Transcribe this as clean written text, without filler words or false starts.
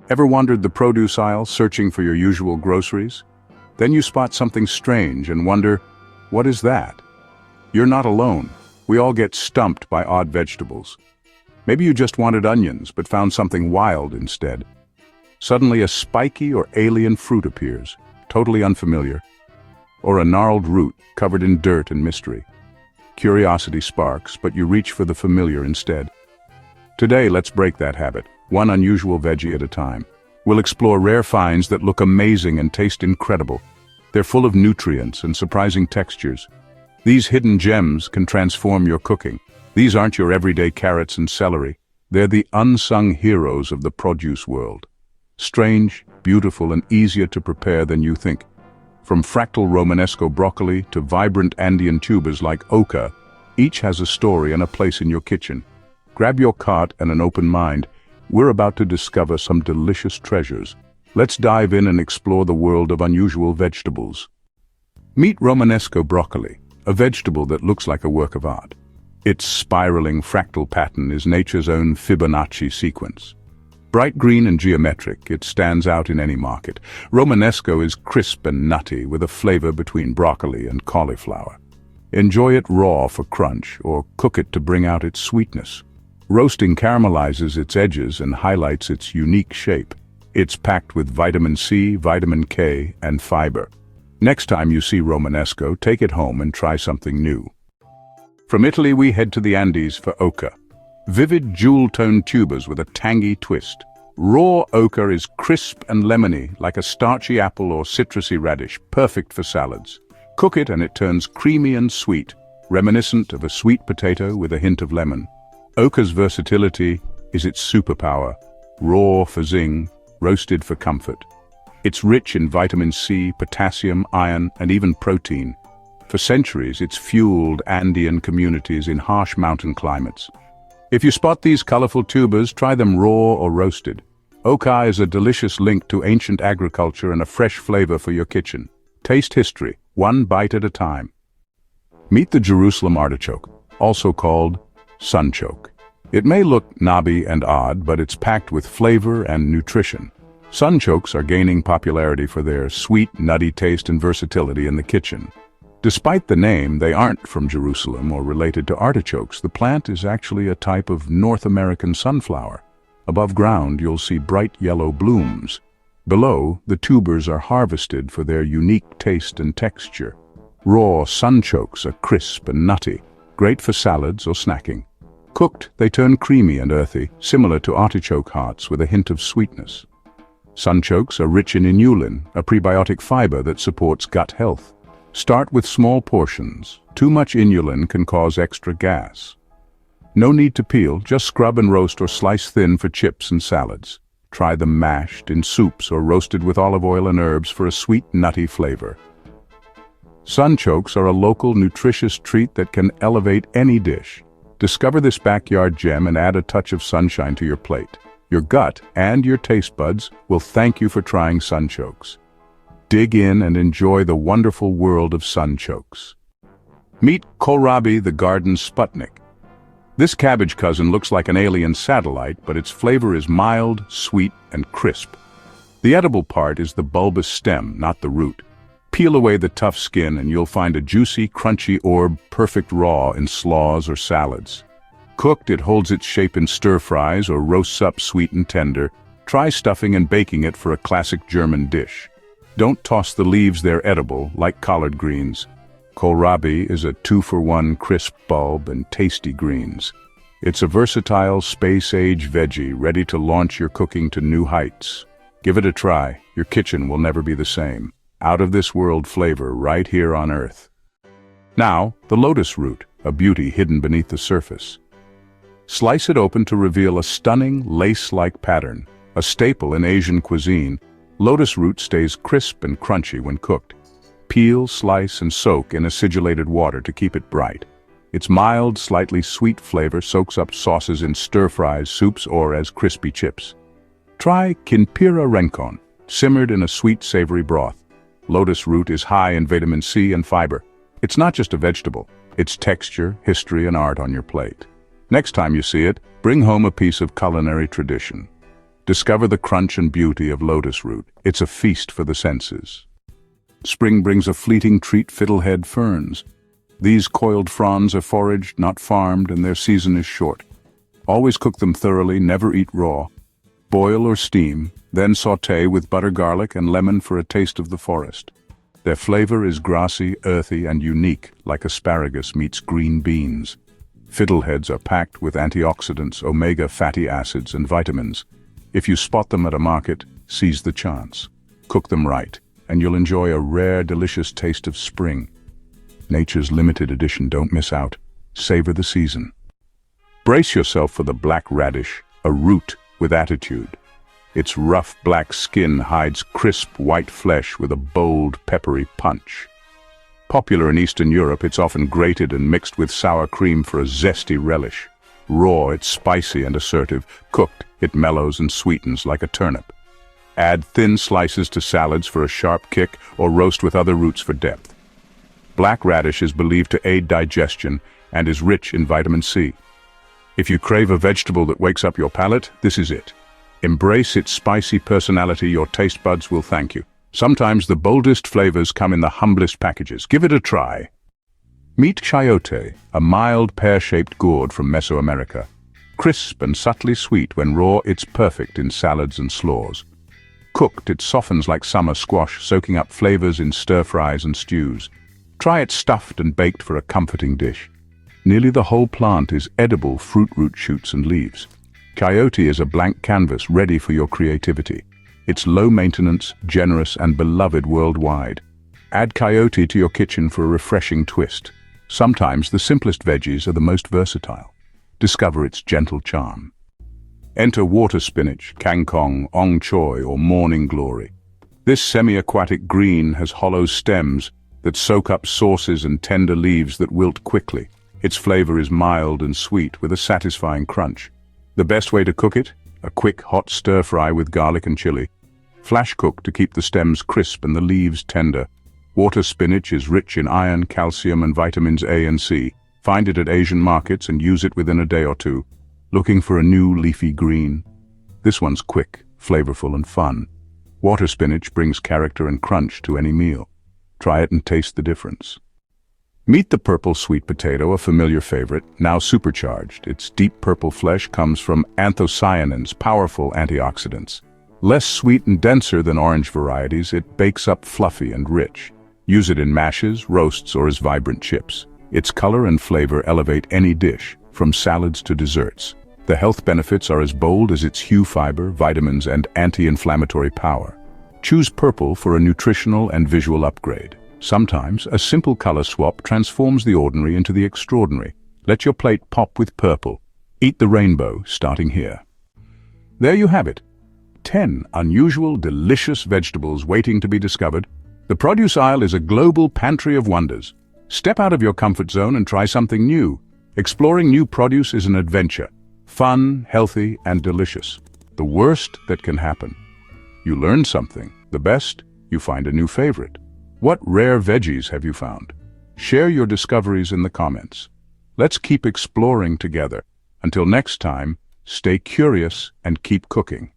Ever wandered the produce aisle searching for your usual groceries? Then you spot something strange and wonder, what is that? You're not alone. We all get stumped by odd vegetables. Maybe you just wanted onions but found something wild instead. Suddenly a spiky or alien fruit appears, totally unfamiliar. Or a gnarled root covered in dirt and mystery. Curiosity sparks, but you reach for the familiar instead. Today, let's break that habit, one unusual veggie at a time. We'll explore rare finds that look amazing and taste incredible. They're full of nutrients and surprising textures. These hidden gems can transform your cooking. These aren't your everyday carrots and celery. They're the unsung heroes of the produce world. Strange, beautiful, and easier to prepare than you think. From fractal Romanesco broccoli to vibrant Andean tubers like oca, each has a story and a place in your kitchen. Grab your cart and an open mind. We're about to discover some delicious treasures. Let's dive in and explore the world of unusual vegetables. Meet Romanesco broccoli, a vegetable that looks like a work of art. Its spiraling fractal pattern is nature's own Fibonacci sequence. Bright green and geometric, it stands out in any market. Romanesco is crisp and nutty with a flavor between broccoli and cauliflower. Enjoy it raw for crunch or cook it to bring out its sweetness. Roasting caramelizes its edges and highlights its unique shape. It's packed with vitamin C, vitamin K, and fiber. Next time you see Romanesco, take it home and try something new. From Italy, we head to the Andes for oca. Vivid jewel-toned tubers with a tangy twist. Raw oca is crisp and lemony, like a starchy apple or citrusy radish, perfect for salads. Cook it and it turns creamy and sweet, reminiscent of a sweet potato with a hint of lemon. Oca's versatility is its superpower, raw for zing, roasted for comfort. It's rich in vitamin C, potassium, iron, and even protein. For centuries, it's fueled Andean communities in harsh mountain climates. If you spot these colorful tubers, try them raw or roasted. Oca is a delicious link to ancient agriculture and a fresh flavor for your kitchen. Taste history, one bite at a time. Meet the Jerusalem artichoke, also called sunchoke. It may look knobby and odd, but it's packed with flavor and nutrition. Sunchokes are gaining popularity for their sweet, nutty taste and versatility in the kitchen. Despite the name, they aren't from Jerusalem or related to artichokes. The plant is actually a type of North American sunflower. Above ground, you'll see bright yellow blooms. Below, the tubers are harvested for their unique taste and texture. Raw sunchokes are crisp and nutty, great for salads or snacking. Cooked, they turn creamy and earthy, similar to artichoke hearts with a hint of sweetness. Sunchokes are rich in inulin, a prebiotic fiber that supports gut health. Start with small portions. Too much inulin can cause extra gas. No need to peel, just scrub and roast or slice thin for chips and salads. Try them mashed, in soups, or roasted with olive oil and herbs for a sweet, nutty flavor. Sunchokes are a local, nutritious treat that can elevate any dish. Discover this backyard gem and add a touch of sunshine to your plate. Your gut and your taste buds will thank you for trying sunchokes. Dig in and enjoy the wonderful world of sunchokes. Meet kohlrabi, the garden Sputnik. This cabbage cousin looks like an alien satellite, but its flavor is mild, sweet, and crisp. The edible part is the bulbous stem, not the root. Peel away the tough skin and you'll find a juicy, crunchy orb, perfect raw in slaws or salads. Cooked, it holds its shape in stir-fries or roasts up sweet and tender. Try stuffing and baking it for a classic German dish. Don't toss the leaves, they're edible, like collard greens. Kohlrabi is a 2-for-1 crisp bulb and tasty greens. It's a versatile, space-age veggie ready to launch your cooking to new heights. Give it a try. Your kitchen will never be the same. Out-of-this-world flavor right here on Earth. Now, the lotus root, a beauty hidden beneath the surface. Slice it open to reveal a stunning, lace-like pattern. A staple in Asian cuisine, lotus root stays crisp and crunchy when cooked. Peel, slice, and soak in acidulated water to keep it bright. Its mild, slightly sweet flavor soaks up sauces in stir-fries, soups, or as crispy chips. Try Kinpira renkon, simmered in a sweet, savory broth. Lotus root is high in vitamin C and fiber. It's not just a vegetable, it's texture, history, and art on your plate. Next time you see it, bring home a piece of culinary tradition. Discover the crunch and beauty of lotus root. It's a feast for the senses. Spring brings a fleeting treat: fiddlehead ferns. These coiled fronds are foraged, not farmed, and their season is short. Always cook them thoroughly, never eat raw. Boil or steam, then sauté with butter, garlic, and lemon for a taste of the forest. Their flavor is grassy, earthy, and unique, like asparagus meets green beans. Fiddleheads are packed with antioxidants, omega fatty acids, and vitamins. If you spot them at a market, seize the chance. Cook them right, and you'll enjoy a rare, delicious taste of spring. Nature's limited edition. Don't miss out. Savor the season. Brace yourself for the black radish, a root with attitude. Its rough black skin hides crisp white flesh with a bold, peppery punch. Popular in Eastern Europe, it's often grated and mixed with sour cream for a zesty relish. Raw, it's spicy and assertive. Cooked, it mellows and sweetens like a turnip. Add thin slices to salads for a sharp kick, or roast with other roots for depth. Black radish is believed to aid digestion and is rich in vitamin C. If you crave a vegetable that wakes up your palate, this is it. Embrace its spicy personality. Your taste buds will thank you. Sometimes the boldest flavors come in the humblest packages. Give it a try. Meet chayote, a mild pear-shaped gourd from Mesoamerica. Crisp and subtly sweet when raw, it's perfect in salads and slaws. Cooked, it softens like summer squash, soaking up flavors in stir-fries and stews. Try it stuffed and baked for a comforting dish. Nearly the whole plant is edible: fruit, root, shoots, and leaves. Chayote is a blank canvas ready for your creativity. It's low maintenance, generous, and beloved worldwide. Add chayote to your kitchen for a refreshing twist. Sometimes the simplest veggies are the most versatile. Discover its gentle charm. Enter water spinach, kangkong, ong choy, or morning glory. This semi-aquatic green has hollow stems that soak up sauces and tender leaves that wilt quickly. Its flavor is mild and sweet with a satisfying crunch. The best way to cook it? A quick, hot stir-fry with garlic and chili. Flash cook to keep the stems crisp and the leaves tender. Water spinach is rich in iron, calcium, and vitamins A and C. Find it at Asian markets and use it within a day or two. Looking for a new leafy green? This one's quick, flavorful, and fun. Water spinach brings character and crunch to any meal. Try it and taste the difference. Meet the purple sweet potato, a familiar favorite, now supercharged. Its deep purple flesh comes from anthocyanins, powerful antioxidants. Less sweet and denser than orange varieties, it bakes up fluffy and rich. Use it in mashes, roasts, or as vibrant chips. Its color and flavor elevate any dish, from salads to desserts. The health benefits are as bold as its hue: fiber, vitamins, and anti-inflammatory power. Choose purple for a nutritional and visual upgrade. Sometimes, a simple color swap transforms the ordinary into the extraordinary. Let your plate pop with purple. Eat the rainbow, starting here. There you have it. 10 unusual, delicious vegetables waiting to be discovered. The produce aisle is a global pantry of wonders. Step out of your comfort zone and try something new. Exploring new produce is an adventure. Fun, healthy, and delicious. The worst that can happen: you learn something. The best, you find a new favorite. What rare veggies have you found? Share your discoveries in the comments. Let's keep exploring together. Until next time, stay curious and keep cooking.